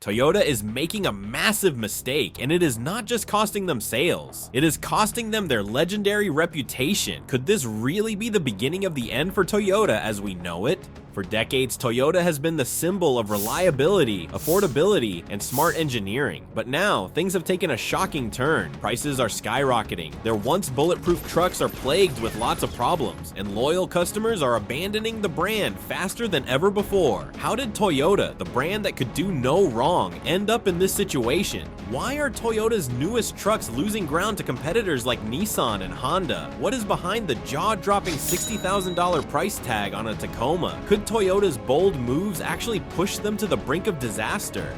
Toyota is making a massive mistake, and it is not just costing them sales, it is costing them their legendary reputation. Could this really be the beginning of the end for Toyota as we know it? For decades, Toyota has been the symbol of reliability, affordability, and smart engineering. But now, things have taken a shocking turn. Prices are skyrocketing, their once bulletproof trucks are plagued with lots of problems, and loyal customers are abandoning the brand faster than ever before. How did Toyota, the brand that could do no wrong, end up in this situation? Why are Toyota's newest trucks losing ground to competitors like Nissan and Honda? What is behind the jaw-dropping $60,000 price tag on a Tacoma? Could Toyota's bold moves actually push them to the brink of disaster?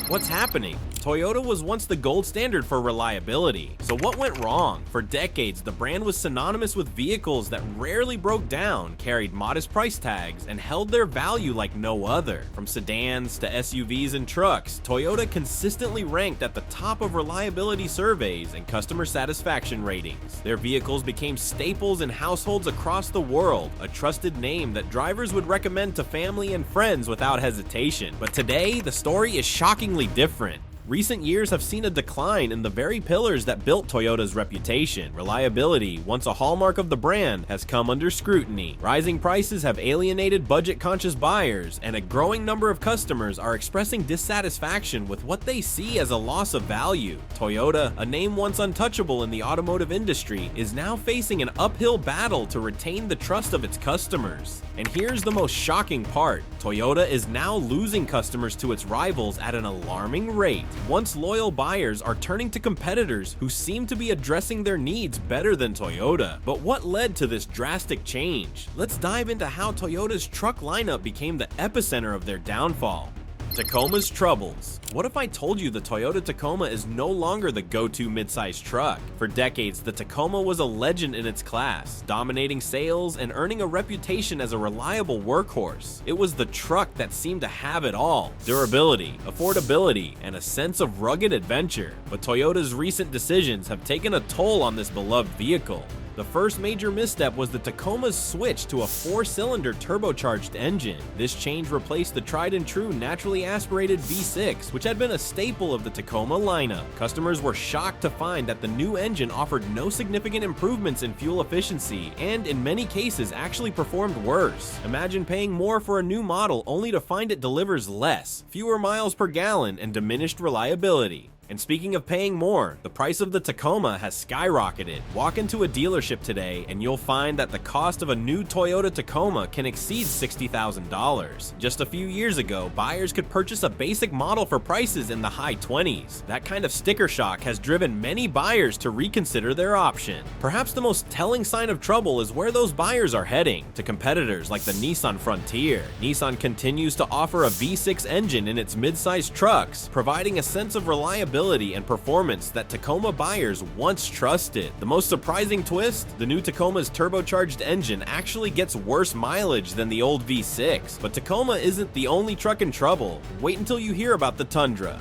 What's happening? Toyota was once the gold standard for reliability. So what went wrong? For decades, the brand was synonymous with vehicles that rarely broke down, carried modest price tags, and held their value like no other. From sedans to SUVs and trucks, Toyota consistently ranked at the top of reliability surveys and customer satisfaction ratings. Their vehicles became staples in households across the world, a trusted name that drivers would recommend to family and friends without hesitation. But today, the story is shockingly different. Recent years have seen a decline in the very pillars that built Toyota's reputation. Reliability, once a hallmark of the brand, has come under scrutiny. Rising prices have alienated budget-conscious buyers, and a growing number of customers are expressing dissatisfaction with what they see as a loss of value. Toyota, a name once untouchable in the automotive industry, is now facing an uphill battle to retain the trust of its customers. And here's the most shocking part. Toyota is now losing customers to its rivals at an alarming rate. Once loyal buyers are turning to competitors who seem to be addressing their needs better than Toyota. But what led to this drastic change? Let's dive into how Toyota's truck lineup became the epicenter of their downfall. Tacoma's troubles. What if I told you the Toyota Tacoma is no longer the go-to midsize truck? For decades, the Tacoma was a legend in its class, dominating sales and earning a reputation as a reliable workhorse. It was the truck that seemed to have it all: durability, affordability, and a sense of rugged adventure. But Toyota's recent decisions have taken a toll on this beloved vehicle. The first major misstep was the Tacoma's switch to a 4-cylinder turbocharged engine. This change replaced the tried-and-true naturally aspirated V6, which had been a staple of the Tacoma lineup. Customers were shocked to find that the new engine offered no significant improvements in fuel efficiency, and in many cases actually performed worse. Imagine paying more for a new model only to find it delivers less, fewer miles per gallon, and diminished reliability. And speaking of paying more, the price of the Tacoma has skyrocketed. Walk into a dealership today and you'll find that the cost of a new Toyota Tacoma can exceed $60,000. Just a few years ago, buyers could purchase a basic model for prices in the high 20s. That kind of sticker shock has driven many buyers to reconsider their option. Perhaps the most telling sign of trouble is where those buyers are heading, to competitors like the Nissan Frontier. Nissan continues to offer a V6 engine in its mid-sized trucks, providing a sense of reliability and performance that Tacoma buyers once trusted. The most surprising twist? The new Tacoma's turbocharged engine actually gets worse mileage than the old V6. But Tacoma isn't the only truck in trouble. Wait until you hear about the Tundra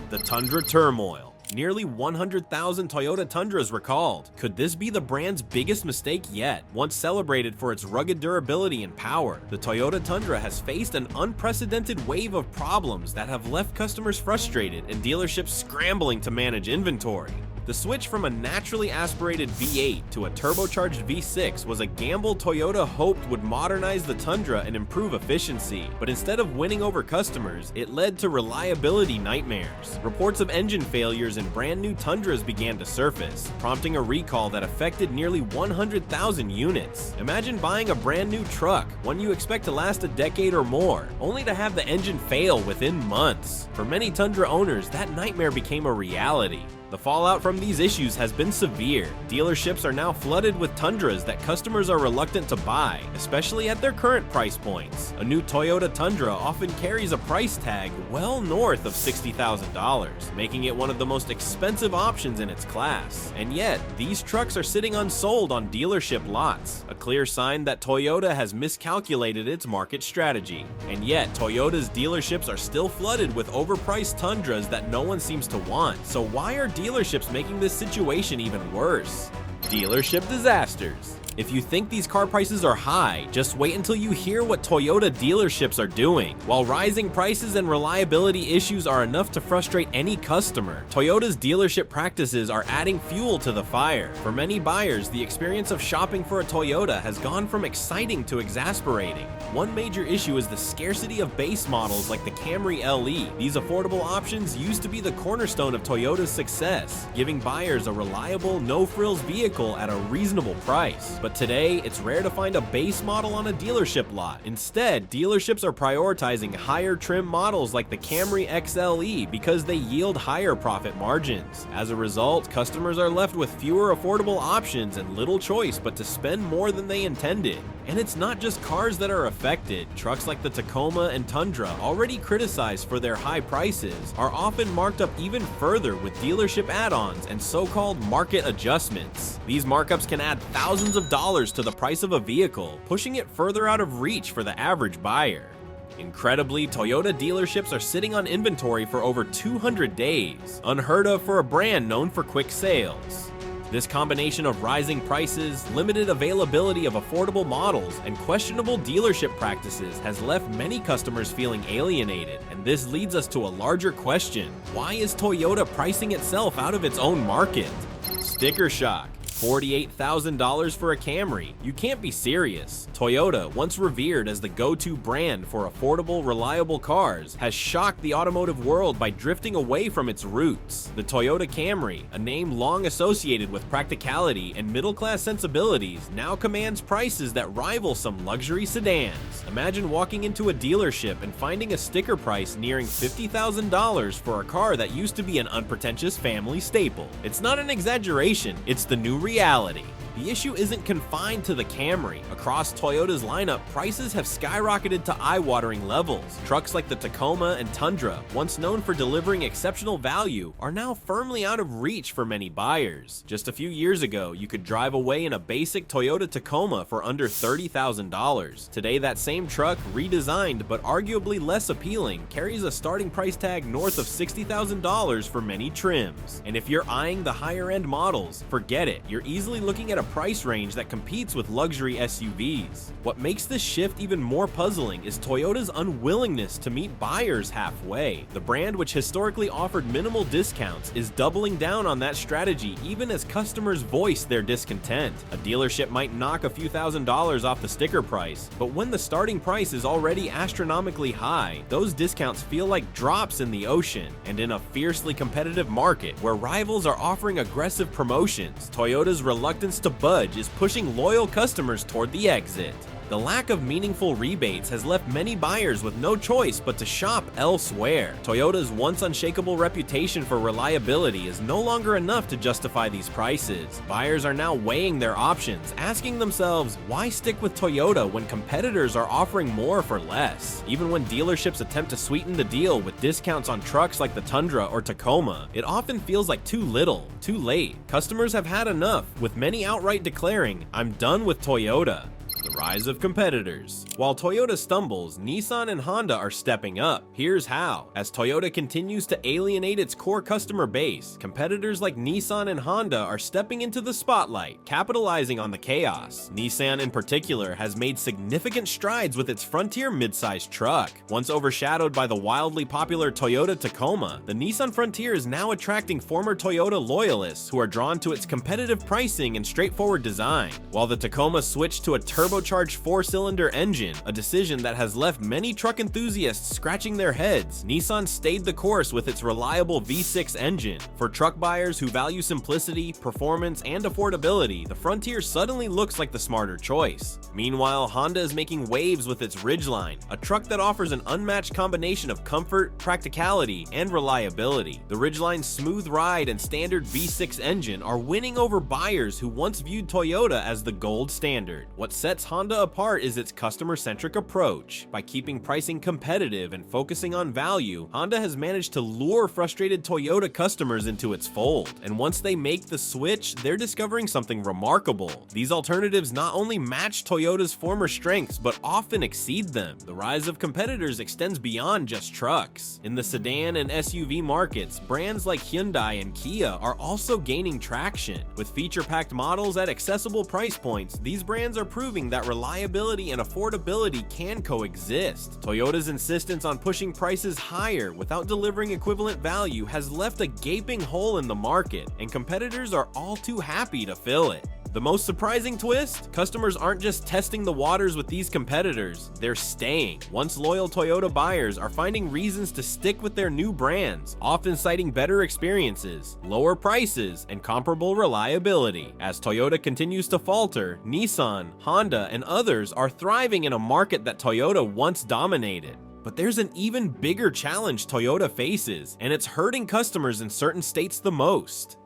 turmoil. Nearly 100,000 Toyota Tundras recalled. Could this be the brand's biggest mistake yet? Once celebrated for its rugged durability and power, the Toyota Tundra has faced an unprecedented wave of problems that have left customers frustrated and dealerships scrambling to manage inventory. The switch from a naturally aspirated V8 to a turbocharged V6 was a gamble Toyota hoped would modernize the Tundra and improve efficiency, but instead of winning over customers, it led to reliability nightmares. Reports of engine failures in brand new Tundras began to surface, prompting a recall that affected nearly 100,000 units. Imagine buying a brand new truck, one you expect to last a decade or more, only to have the engine fail within months. For many Tundra owners, that nightmare became a reality. The fallout from these issues has been severe. Dealerships are now flooded with Tundras that customers are reluctant to buy, especially at their current price points. A new Toyota Tundra often carries a price tag well north of $60,000, making it one of the most expensive options in its class. And yet, these trucks are sitting unsold on dealership lots, a clear sign that Toyota has miscalculated its market strategy. And yet, Toyota's dealerships are still flooded with overpriced Tundras that no one seems to want. So why are dealerships making this situation even worse? Dealership disasters. If you think these car prices are high, just wait until you hear what Toyota dealerships are doing. While rising prices and reliability issues are enough to frustrate any customer, Toyota's dealership practices are adding fuel to the fire. For many buyers, the experience of shopping for a Toyota has gone from exciting to exasperating. One major issue is the scarcity of base models like the Camry LE. These affordable options used to be the cornerstone of Toyota's success, giving buyers a reliable, no-frills vehicle at a reasonable price. But today, it's rare to find a base model on a dealership lot. Instead, dealerships are prioritizing higher trim models like the Camry XLE because they yield higher profit margins. As a result, customers are left with fewer affordable options and little choice but to spend more than they intended. And it's not just cars that are affected. Trucks like the Tacoma and Tundra, already criticized for their high prices, are often marked up even further with dealership add-ons and so-called market adjustments. These markups can add thousands of dollars to the price of a vehicle, pushing it further out of reach for the average buyer. Incredibly, Toyota dealerships are sitting on inventory for over 200 days, unheard of for a brand known for quick sales. This combination of rising prices, limited availability of affordable models, and questionable dealership practices has left many customers feeling alienated, and this leads us to a larger question. Why is Toyota pricing itself out of its own market? Sticker shock. $48,000 for a Camry. You can't be serious. Toyota, once revered as the go-to brand for affordable, reliable cars, has shocked the automotive world by drifting away from its roots. The Toyota Camry, a name long associated with practicality and middle-class sensibilities, now commands prices that rival some luxury sedans. Imagine walking into a dealership and finding a sticker price nearing $50,000 for a car that used to be an unpretentious family staple. It's not an exaggeration, it's the new reality. The issue isn't confined to the Camry. Across Toyota's lineup, prices have skyrocketed to eye-watering levels. Trucks like the Tacoma and Tundra, once known for delivering exceptional value, are now firmly out of reach for many buyers. Just a few years ago, you could drive away in a basic Toyota Tacoma for under $30,000. Today, that same truck, redesigned but arguably less appealing, carries a starting price tag north of $60,000 for many trims. And if you're eyeing the higher-end models, forget it. You're easily looking at a price range that competes with luxury SUVs. What makes this shift even more puzzling is Toyota's unwillingness to meet buyers halfway. The brand, which historically offered minimal discounts, is doubling down on that strategy even as customers voice their discontent. A dealership might knock a few $1,000s off the sticker price, but when the starting price is already astronomically high, those discounts feel like drops in the ocean. And in a fiercely competitive market where rivals are offering aggressive promotions, Toyota's reluctance to budge is pushing loyal customers toward the exit. The lack of meaningful rebates has left many buyers with no choice but to shop elsewhere. Toyota's once unshakable reputation for reliability is no longer enough to justify these prices. Buyers are now weighing their options, asking themselves, why stick with Toyota when competitors are offering more for less? Even when dealerships attempt to sweeten the deal with discounts on trucks like the Tundra or Tacoma, it often feels like too little, too late. Customers have had enough, with many outright declaring, "I'm done with Toyota." The rise of competitors. While Toyota stumbles, Nissan and Honda are stepping up. Here's how. As Toyota continues to alienate its core customer base, competitors like Nissan and Honda are stepping into the spotlight, capitalizing on the chaos. Nissan in particular has made significant strides with its Frontier midsize truck. Once overshadowed by the wildly popular Toyota Tacoma, the Nissan Frontier is now attracting former Toyota loyalists who are drawn to its competitive pricing and straightforward design. While the Tacoma switched to a turbocharged 4-cylinder engine, a decision that has left many truck enthusiasts scratching their heads, Nissan stayed the course with its reliable V6 engine. For truck buyers who value simplicity, performance, and affordability, the Frontier suddenly looks like the smarter choice. Meanwhile, Honda is making waves with its Ridgeline, a truck that offers an unmatched combination of comfort, practicality, and reliability. The Ridgeline's smooth ride and standard V6 engine are winning over buyers who once viewed Toyota as the gold standard. What sets Honda apart is its customer-centric approach. By keeping pricing competitive and focusing on value, Honda has managed to lure frustrated Toyota customers into its fold. And once they make the switch, they're discovering something remarkable. These alternatives not only match Toyota's former strengths, but often exceed them. The rise of competitors extends beyond just trucks. In the sedan and SUV markets, brands like Hyundai and Kia are also gaining traction. With feature-packed models at accessible price points, these brands are proving that reliability and affordability can coexist. Toyota's insistence on pushing prices higher without delivering equivalent value has left a gaping hole in the market, and competitors are all too happy to fill it. The most surprising twist? Customers aren't just testing the waters with these competitors, they're staying. Once loyal Toyota buyers are finding reasons to stick with their new brands, often citing better experiences, lower prices, and comparable reliability. As Toyota continues to falter, Nissan, Honda, and others are thriving in a market that Toyota once dominated. But there's an even bigger challenge Toyota faces, and it's hurting customers in certain states the most.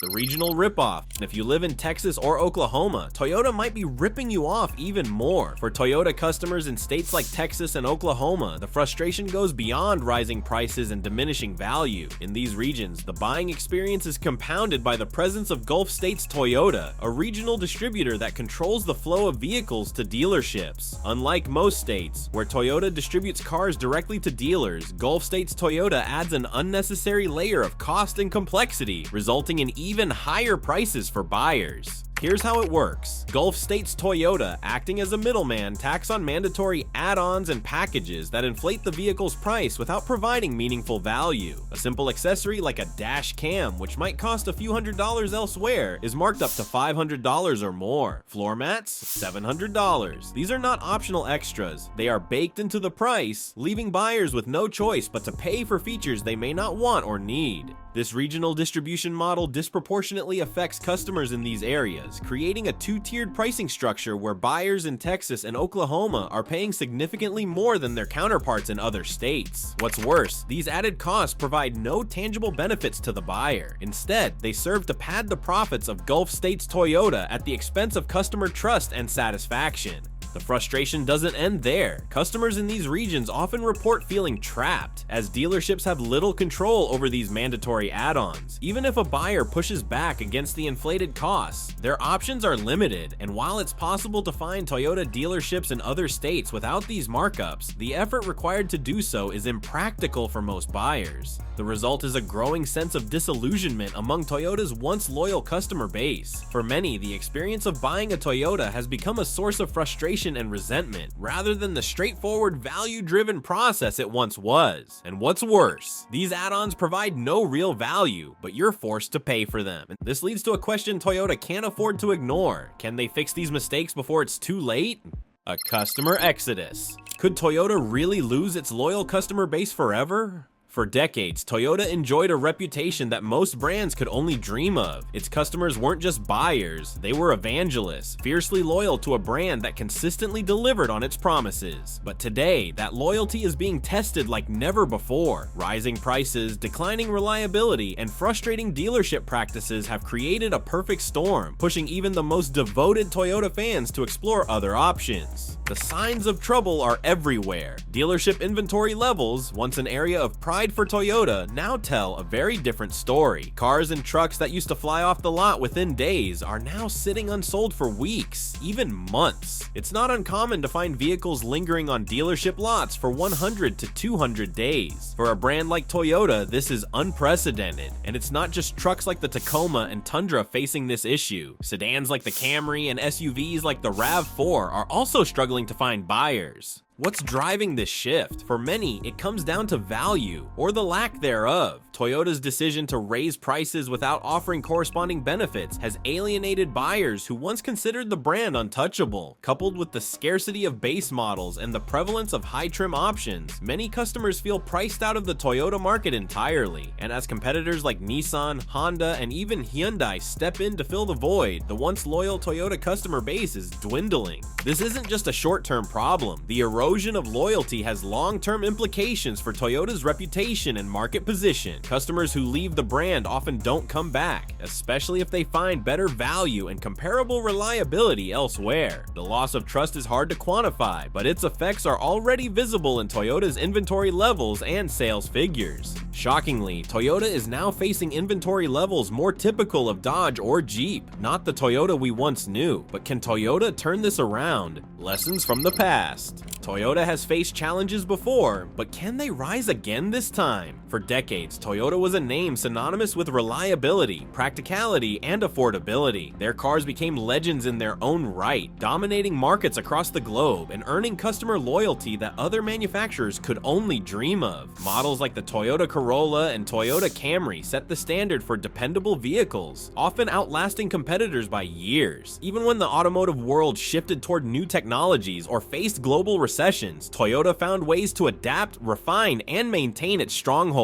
The regional ripoff. If you live in Texas or Oklahoma, Toyota might be ripping you off even more. For Toyota customers in states like Texas and Oklahoma, the frustration goes beyond rising prices and diminishing value. In these regions, the buying experience is compounded by the presence of Gulf States Toyota, a regional distributor that controls the flow of vehicles to dealerships. Unlike most states, where Toyota distributes cars directly to dealers, Gulf States Toyota adds an unnecessary layer of cost and complexity, resulting in even higher prices for buyers. Here's how it works. Gulf States Toyota, acting as a middleman, tacks on mandatory add-ons and packages that inflate the vehicle's price without providing meaningful value. A simple accessory like a dash cam, which might cost a few $100s elsewhere, is marked up to $500 or more. Floor mats? $700. These are not optional extras. They are baked into the price, leaving buyers with no choice but to pay for features they may not want or need. This regional distribution model disproportionately affects customers in these areas, creating a two-tiered pricing structure where buyers in Texas and Oklahoma are paying significantly more than their counterparts in other states. What's worse, these added costs provide no tangible benefits to the buyer. Instead, they serve to pad the profits of Gulf States Toyota at the expense of customer trust and satisfaction. The frustration doesn't end there. Customers in these regions often report feeling trapped, as dealerships have little control over these mandatory add-ons. Even if a buyer pushes back against the inflated costs, their options are limited, and while it's possible to find Toyota dealerships in other states without these markups, the effort required to do so is impractical for most buyers. The result is a growing sense of disillusionment among Toyota's once loyal customer base. For many, the experience of buying a Toyota has become a source of frustration and resentment, rather than the straightforward value-driven process it once was. And what's worse, these add-ons provide no real value, but you're forced to pay for them. And this leads to a question Toyota can't afford to ignore. Can they fix these mistakes before it's too late? A customer exodus. Could Toyota really lose its loyal customer base forever? For decades, Toyota enjoyed a reputation that most brands could only dream of. Its customers weren't just buyers, they were evangelists, fiercely loyal to a brand that consistently delivered on its promises. But today, that loyalty is being tested like never before. Rising prices, declining reliability, and frustrating dealership practices have created a perfect storm, pushing even the most devoted Toyota fans to explore other options. The signs of trouble are everywhere. Dealership inventory levels, once an area of pride for Toyota, now tell a very different story. Cars and trucks that used to fly off the lot within days are now sitting unsold for weeks, even months. It's not uncommon to find vehicles lingering on dealership lots for 100 to 200 days. For a brand like Toyota, this is unprecedented. And it's not just trucks like the Tacoma and Tundra facing this issue. Sedans like the Camry and SUVs like the RAV4 are also struggling to find buyers. What's driving this shift? For many, it comes down to value, or the lack thereof. Toyota's decision to raise prices without offering corresponding benefits has alienated buyers who once considered the brand untouchable. Coupled with the scarcity of base models and the prevalence of high-trim options, many customers feel priced out of the Toyota market entirely. And as competitors like Nissan, Honda, and even Hyundai step in to fill the void, the once loyal Toyota customer base is dwindling. This isn't just a short-term problem. The erosion erosion of loyalty has long-term implications for Toyota's reputation and market position. Customers who leave the brand often don't come back, especially if they find better value and comparable reliability elsewhere. The loss of trust is hard to quantify, but its effects are already visible in Toyota's inventory levels and sales figures. Shockingly, Toyota is now facing inventory levels more typical of Dodge or Jeep, not the Toyota we once knew. But can Toyota turn this around? Lessons from the past. Toyota has faced challenges before, but can they rise again this time? For decades, Toyota was a name synonymous with reliability, practicality, and affordability. Their cars became legends in their own right, dominating markets across the globe and earning customer loyalty that other manufacturers could only dream of. Models like the Toyota Corolla and Toyota Camry set the standard for dependable vehicles, often outlasting competitors by years. Even when the automotive world shifted toward new technologies or faced global recessions, Toyota found ways to adapt, refine, and maintain its stronghold.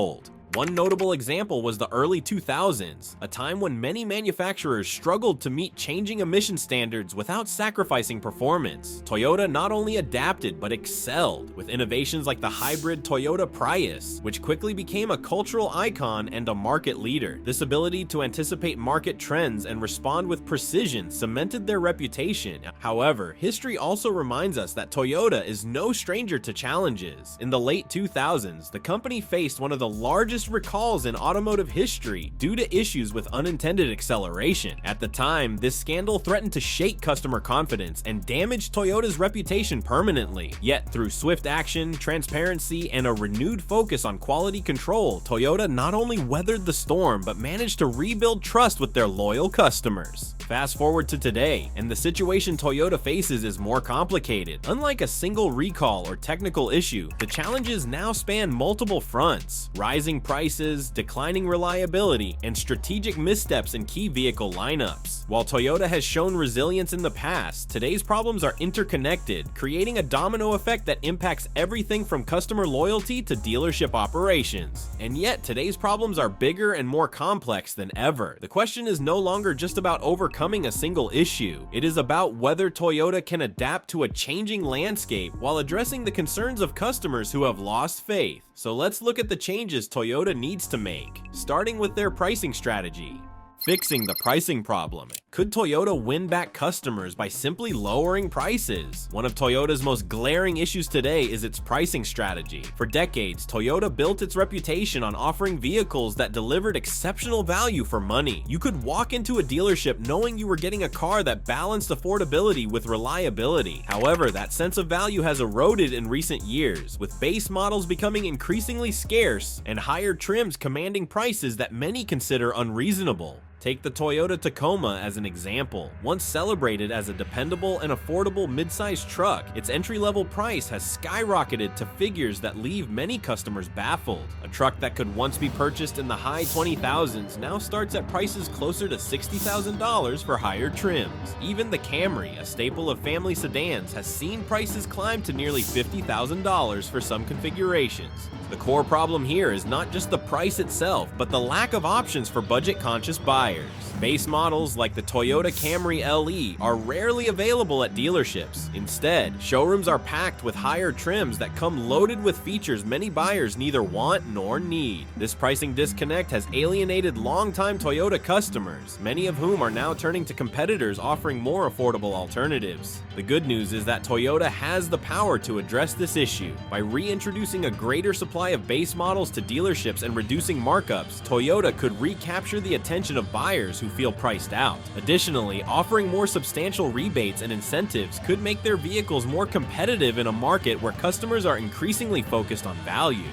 One notable example was the early 2000s, a time when many manufacturers struggled to meet changing emission standards without sacrificing performance. Toyota not only adapted but excelled, with innovations like the hybrid Toyota Prius, which quickly became a cultural icon and a market leader. This ability to anticipate market trends and respond with precision cemented their reputation. However, history also reminds us that Toyota is no stranger to challenges. In the late 2000s, the company faced one of the largest recalls in automotive history due to issues with unintended acceleration. At the time, this scandal threatened to shake customer confidence and damage Toyota's reputation permanently. Yet, through swift action, transparency, and a renewed focus on quality control, Toyota not only weathered the storm but managed to rebuild trust with their loyal customers. Fast forward to today, and the situation Toyota faces is more complicated. Unlike a single recall or technical issue, the challenges now span multiple fronts: rising prices, declining reliability, and strategic missteps in key vehicle lineups. While Toyota has shown resilience in the past, today's problems are interconnected, creating a domino effect that impacts everything from customer loyalty to dealership operations. And yet, today's problems are bigger and more complex than ever. The question is no longer just about overcoming a single issue. It is about whether Toyota can adapt to a changing landscape while addressing the concerns of customers who have lost faith. So let's look at the changes Toyota needs to make, starting with their pricing strategy. Fixing the pricing problem. Could Toyota win back customers by simply lowering prices? One of Toyota's most glaring issues today is its pricing strategy. For decades, Toyota built its reputation on offering vehicles that delivered exceptional value for money. You could walk into a dealership knowing you were getting a car that balanced affordability with reliability. However, that sense of value has eroded in recent years, with base models becoming increasingly scarce and higher trims commanding prices that many consider unreasonable. Take the Toyota Tacoma as an example. Once celebrated as a dependable and affordable mid-sized truck, its entry-level price has skyrocketed to figures that leave many customers baffled. A truck that could once be purchased in the high $20,000s now starts at prices closer to $60,000 for higher trims. Even the Camry, a staple of family sedans, has seen prices climb to nearly $50,000 for some configurations. The core problem here is not just the price itself, but the lack of options for budget-conscious buyers. Base models like the Toyota Camry LE are rarely available at dealerships. Instead, showrooms are packed with higher trims that come loaded with features many buyers neither want nor need. This pricing disconnect has alienated longtime Toyota customers, many of whom are now turning to competitors offering more affordable alternatives. The good news is that Toyota has the power to address this issue. By reintroducing a greater supply of base models to dealerships and reducing markups, Toyota could recapture the attention of buyers who feel priced out. Additionally, offering more substantial rebates and incentives could make their vehicles more competitive in a market where customers are increasingly focused on value.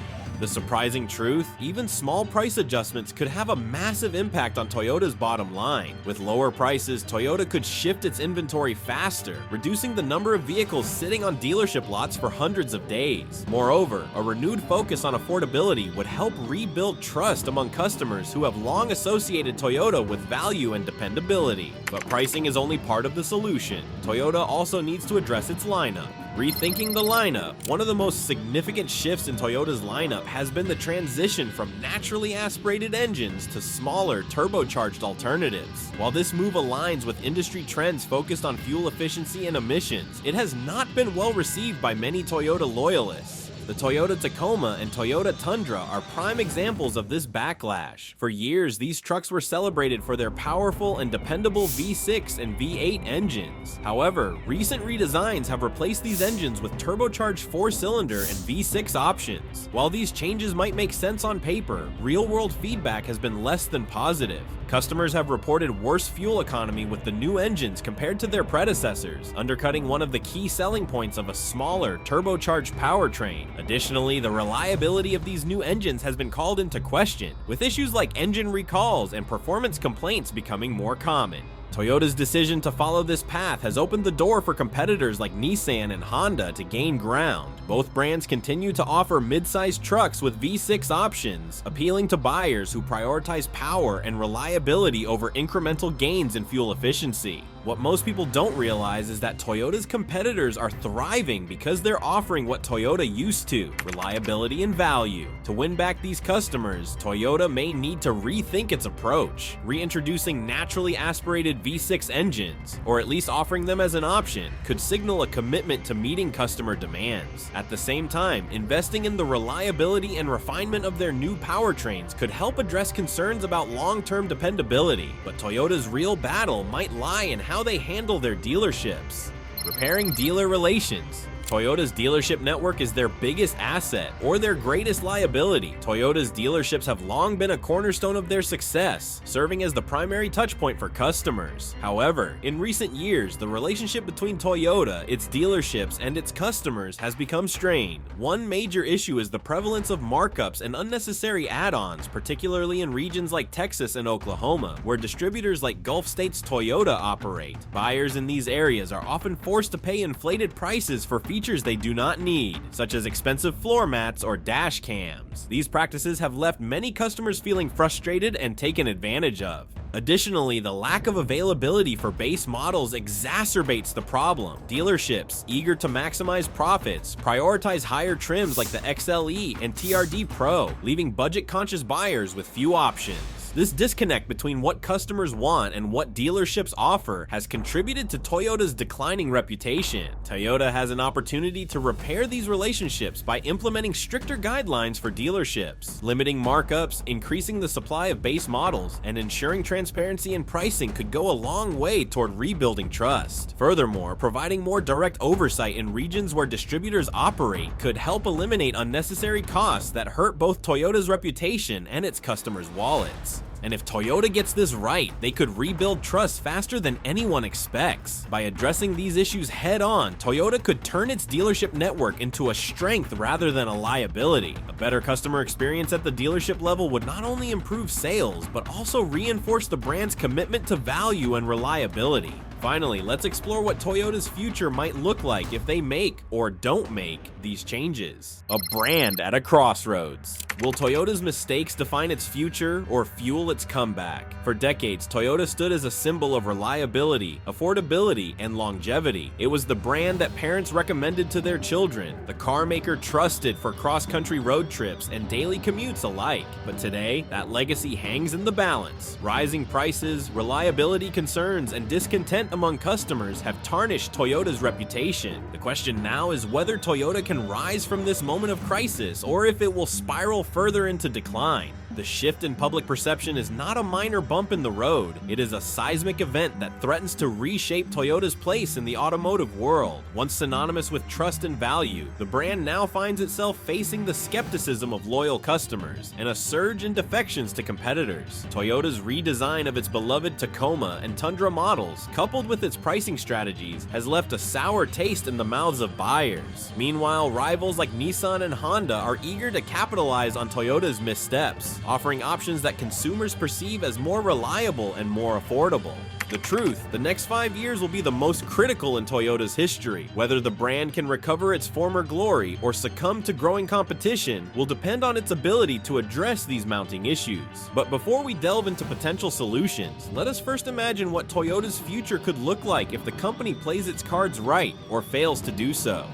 The surprising truth, even small price adjustments could have a massive impact on Toyota's bottom line. With lower prices, Toyota could shift its inventory faster, reducing the number of vehicles sitting on dealership lots for hundreds of days. Moreover, a renewed focus on affordability would help rebuild trust among customers who have long associated Toyota with value and dependability. But pricing is only part of the solution. Toyota also needs to address its lineup. Rethinking the lineup. One of the most significant shifts in Toyota's lineup has been the transition from naturally aspirated engines to smaller, turbocharged alternatives. While this move aligns with industry trends focused on fuel efficiency and emissions, it has not been well received by many Toyota loyalists. The Toyota Tacoma and Toyota Tundra are prime examples of this backlash. For years, these trucks were celebrated for their powerful and dependable V6 and V8 engines. However, recent redesigns have replaced these engines with turbocharged 4-cylinder and V6 options. While these changes might make sense on paper, real-world feedback has been less than positive. Customers have reported worse fuel economy with the new engines compared to their predecessors, undercutting one of the key selling points of a smaller, turbocharged powertrain. Additionally, the reliability of these new engines has been called into question, with issues like engine recalls and performance complaints becoming more common. Toyota's decision to follow this path has opened the door for competitors like Nissan and Honda to gain ground. Both brands continue to offer mid-sized trucks with V6 options, appealing to buyers who prioritize power and reliability over incremental gains in fuel efficiency. What most people don't realize is that Toyota's competitors are thriving because they're offering what Toyota used to: reliability and value. To win back these customers, Toyota may need to rethink its approach, reintroducing naturally aspirated V6 engines, or at least offering them as an option, could signal a commitment to meeting customer demands. At the same time, investing in the reliability and refinement of their new powertrains could help address concerns about long-term dependability, but Toyota's real battle might lie in how they handle their dealerships. Repairing dealer relations. Toyota's dealership network is their biggest asset or their greatest liability. Toyota's dealerships have long been a cornerstone of their success, serving as the primary touchpoint for customers. However, in recent years, the relationship between Toyota, its dealerships, and its customers has become strained. One major issue is the prevalence of markups and unnecessary add-ons, particularly in regions like Texas and Oklahoma, where distributors like Gulf States Toyota operate. Buyers in these areas are often forced to pay inflated prices for features they do not need, such as expensive floor mats or dash cams. These practices have left many customers feeling frustrated and taken advantage of. Additionally, the lack of availability for base models exacerbates the problem. Dealerships, eager to maximize profits, prioritize higher trims like the XLE and TRD Pro, leaving budget-conscious buyers with few options. This disconnect between what customers want and what dealerships offer has contributed to Toyota's declining reputation. Toyota has an opportunity to repair these relationships by implementing stricter guidelines for dealerships. Limiting markups, increasing the supply of base models, and ensuring transparency in pricing could go a long way toward rebuilding trust. Furthermore, providing more direct oversight in regions where distributors operate could help eliminate unnecessary costs that hurt both Toyota's reputation and its customers' wallets. And if Toyota gets this right, they could rebuild trust faster than anyone expects. By addressing these issues head-on, Toyota could turn its dealership network into a strength rather than a liability. A better customer experience at the dealership level would not only improve sales, but also reinforce the brand's commitment to value and reliability. Finally, let's explore what Toyota's future might look like if they make, or don't make, these changes. A brand at a crossroads. Will Toyota's mistakes define its future or fuel its comeback? For decades, Toyota stood as a symbol of reliability, affordability, and longevity. It was the brand that parents recommended to their children, the car maker trusted for cross-country road trips and daily commutes alike. But today, that legacy hangs in the balance. Rising prices, reliability concerns, and discontent among customers have tarnished Toyota's reputation. The question now is whether Toyota can rise from this moment of crisis or if it will spiral further into decline. The shift in public perception is not a minor bump in the road. It is a seismic event that threatens to reshape Toyota's place in the automotive world. Once synonymous with trust and value, the brand now finds itself facing the skepticism of loyal customers and a surge in defections to competitors. Toyota's redesign of its beloved Tacoma and Tundra models, coupled with its pricing strategies, has left a sour taste in the mouths of buyers. Meanwhile, rivals like Nissan and Honda are eager to capitalize on Toyota's missteps, offering options that consumers perceive as more reliable and more affordable. The truth, the next 5 years will be the most critical in Toyota's history. Whether the brand can recover its former glory or succumb to growing competition will depend on its ability to address these mounting issues. But before we delve into potential solutions, let us first imagine what Toyota's future could look like if the company plays its cards right or fails to do so.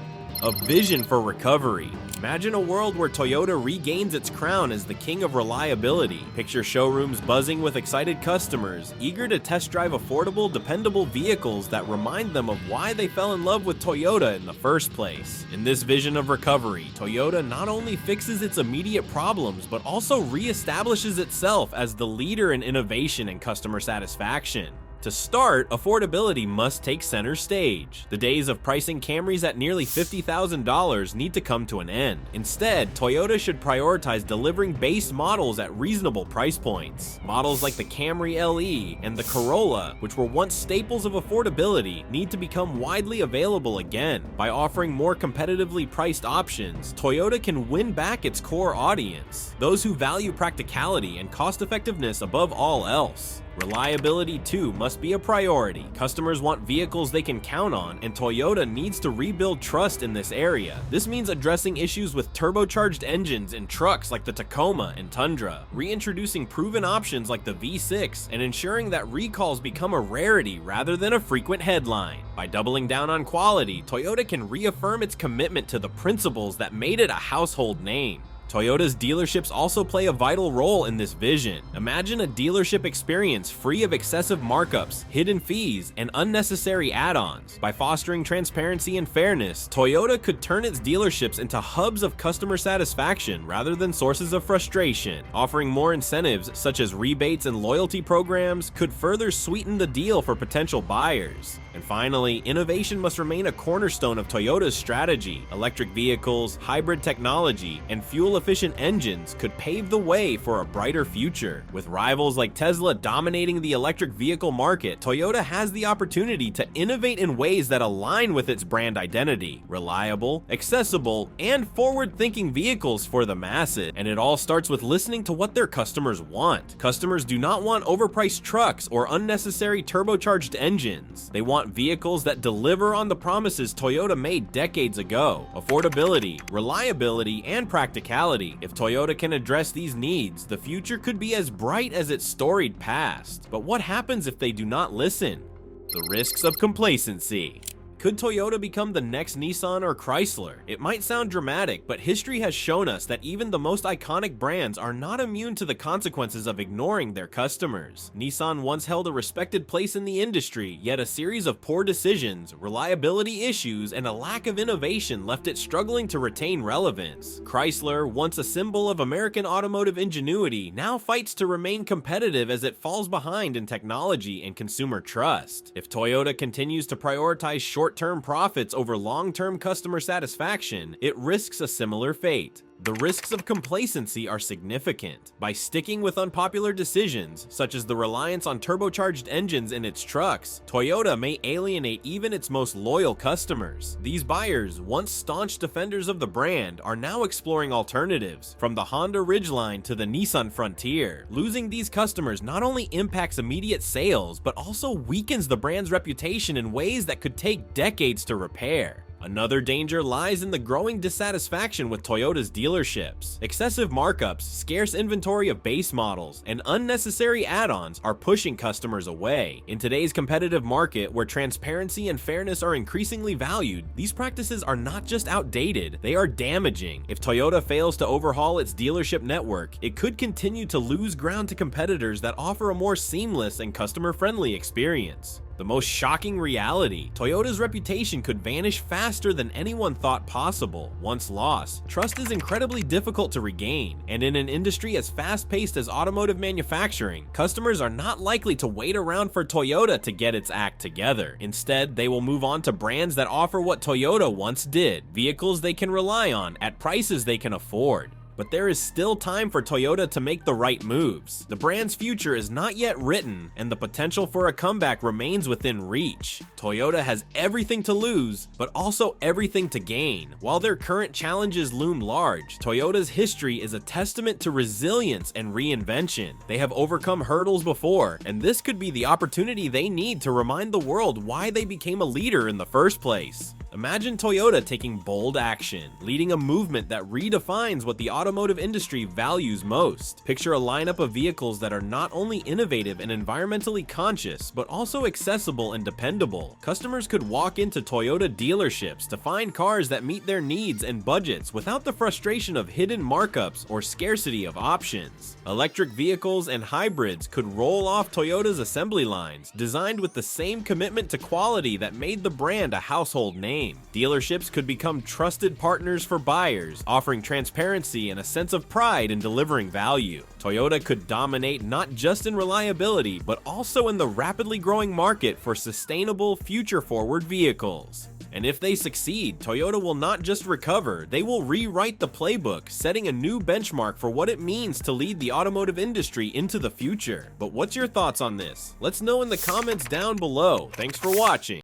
A vision for recovery. Imagine a world where Toyota regains its crown as the king of reliability. Picture showrooms buzzing with excited customers, eager to test drive affordable, dependable vehicles that remind them of why they fell in love with Toyota in the first place. In this vision of recovery, Toyota not only fixes its immediate problems, but also reestablishes itself as the leader in innovation and customer satisfaction. To start, affordability must take center stage. The days of pricing Camrys at nearly $50,000 need to come to an end. Instead, Toyota should prioritize delivering base models at reasonable price points. Models like the Camry LE and the Corolla, which were once staples of affordability, need to become widely available again. By offering more competitively priced options, Toyota can win back its core audience, those who value practicality and cost-effectiveness above all else. Reliability too must be a priority. Customers want vehicles they can count on, and Toyota needs to rebuild trust in this area. This means addressing issues with turbocharged engines in trucks like the Tacoma and Tundra, reintroducing proven options like the V6, and ensuring that recalls become a rarity rather than a frequent headline. By doubling down on quality, Toyota can reaffirm its commitment to the principles that made it a household name. Toyota's dealerships also play a vital role in this vision. Imagine a dealership experience free of excessive markups, hidden fees, and unnecessary add-ons. By fostering transparency and fairness, Toyota could turn its dealerships into hubs of customer satisfaction rather than sources of frustration. Offering more incentives, such as rebates and loyalty programs, could further sweeten the deal for potential buyers. And finally, innovation must remain a cornerstone of Toyota's strategy. Electric vehicles, hybrid technology, and fuel-efficient engines could pave the way for a brighter future. With rivals like Tesla dominating the electric vehicle market, Toyota has the opportunity to innovate in ways that align with its brand identity. Reliable, accessible, and forward-thinking vehicles for the masses. And it all starts with listening to what their customers want. Customers do not want overpriced trucks or unnecessary turbocharged engines. They want vehicles that deliver on the promises Toyota made decades ago: affordability, reliability, and practicality. If Toyota can address these needs, the future could be as bright as its storied past. But what happens if they do not listen? The risks of complacency. Could Toyota become the next Nissan or Chrysler? It might sound dramatic, but history has shown us that even the most iconic brands are not immune to the consequences of ignoring their customers. Nissan once held a respected place in the industry, yet a series of poor decisions, reliability issues, and a lack of innovation left it struggling to retain relevance. Chrysler, once a symbol of American automotive ingenuity, now fights to remain competitive as it falls behind in technology and consumer trust. If Toyota continues to prioritize short-term profits over long-term customer satisfaction, it risks a similar fate. The risks of complacency are significant. By sticking with unpopular decisions, such as the reliance on turbocharged engines in its trucks, Toyota may alienate even its most loyal customers. These buyers, once staunch defenders of the brand, are now exploring alternatives, from the Honda Ridgeline to the Nissan Frontier. Losing these customers not only impacts immediate sales, but also weakens the brand's reputation in ways that could take decades to repair. Another danger lies in the growing dissatisfaction with Toyota's dealerships. Excessive markups, scarce inventory of base models, and unnecessary add-ons are pushing customers away. In today's competitive market, where transparency and fairness are increasingly valued, these practices are not just outdated, they are damaging. If Toyota fails to overhaul its dealership network, it could continue to lose ground to competitors that offer a more seamless and customer-friendly experience. The most shocking reality: Toyota's reputation could vanish faster than anyone thought possible. Once lost, trust is incredibly difficult to regain, and in an industry as fast-paced as automotive manufacturing, customers are not likely to wait around for Toyota to get its act together. Instead, they will move on to brands that offer what Toyota once did: vehicles they can rely on at prices they can afford. But there is still time for Toyota to make the right moves. The brand's future is not yet written, and the potential for a comeback remains within reach. Toyota has everything to lose, but also everything to gain. While their current challenges loom large, Toyota's history is a testament to resilience and reinvention. They have overcome hurdles before, and this could be the opportunity they need to remind the world why they became a leader in the first place. Imagine Toyota taking bold action, leading a movement that redefines what the automotive industry values most. Picture a lineup of vehicles that are not only innovative and environmentally conscious, but also accessible and dependable. Customers could walk into Toyota dealerships to find cars that meet their needs and budgets without the frustration of hidden markups or scarcity of options. Electric vehicles and hybrids could roll off Toyota's assembly lines, designed with the same commitment to quality that made the brand a household name. Dealerships could become trusted partners for buyers, offering transparency and a sense of pride in delivering value. Toyota could dominate not just in reliability, but also in the rapidly growing market for sustainable, future-forward vehicles. And if they succeed, Toyota will not just recover, they will rewrite the playbook, setting a new benchmark for what it means to lead the automotive industry into the future. But what's your thoughts on this? Let's know in the comments down below. Thanks for watching.